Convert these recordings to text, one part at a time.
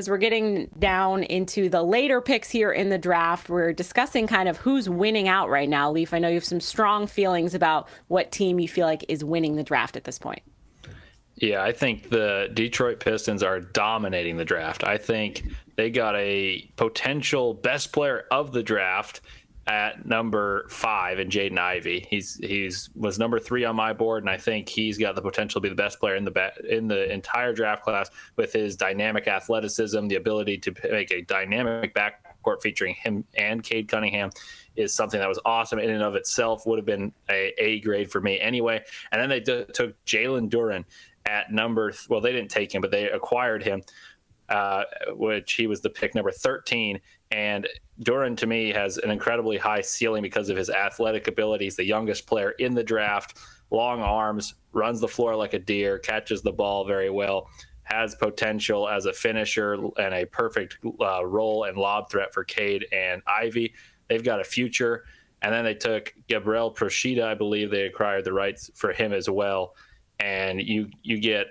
As we're getting down into the later picks here in the draft, we're discussing kind of who's winning out right now. Leif, I know you have some strong feelings about what team you feel like is winning the draft at this point. Yeah, I think the Detroit Pistons are dominating the draft. I think they got a potential best player of the draft at number 5 in Jaden Ivey. He's was number 3 on my board, and I think he's got the potential to be the best player in the entire draft class with his dynamic athleticism, the ability to make a dynamic backcourt featuring him and Cade Cunningham is something that was awesome in and of itself. Would have been a grade for me anyway. And then they took Jalen Duren at well, they didn't take him, but they acquired him, which he was the pick number 13. And Duren, to me, has an incredibly high ceiling because of his athletic ability. He's the youngest player in the draft, long arms, runs the floor like a deer, catches the ball very well, has potential as a finisher and a perfect roll and lob threat for Cade and Ivey. They've got a future. And then they took Gabriel Procida. I believe they acquired the rights for him as well. And you get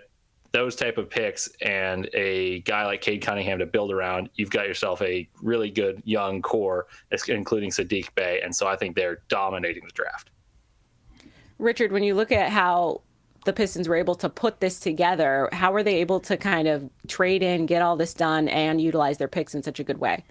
those type of picks and a guy like Cade Cunningham to build around, you've got yourself a really good young core, including Saddiq Bey. And so I think they're dominating the draft. Richard, when you look at how the Pistons were able to put this together, how were they able to kind of trade in, get all this done, and utilize their picks in such a good way?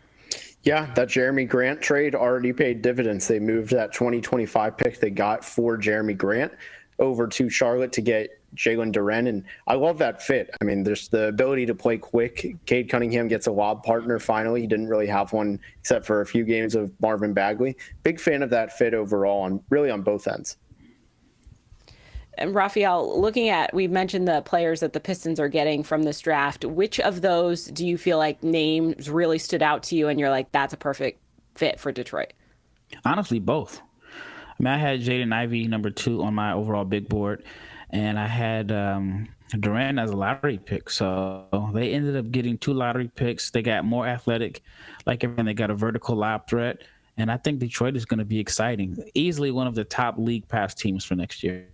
Yeah, that Jeremy Grant trade already paid dividends. They moved that 2025 pick they got for Jeremy Grant over to Charlotte to get Jalen Duren, and I love that fit. I mean, there's the ability to play quick. Cade Cunningham gets a lob partner finally. He didn't really have one except for a few games of Marvin Bagley. Big fan of that fit overall, and really on both ends. And Rafael, we've mentioned the players that the Pistons are getting from this draft. Which of those do you feel like names really stood out to you and you're like, that's a perfect fit for Detroit? Honestly, both. I mean, I had Jaden Ivey number 2 on my overall big board, and I had Duren as a lottery pick. So they ended up getting 2 lottery picks. They got more athletic, and they got a vertical lob threat. And I think Detroit is going to be exciting. Easily one of the top league pass teams for next year.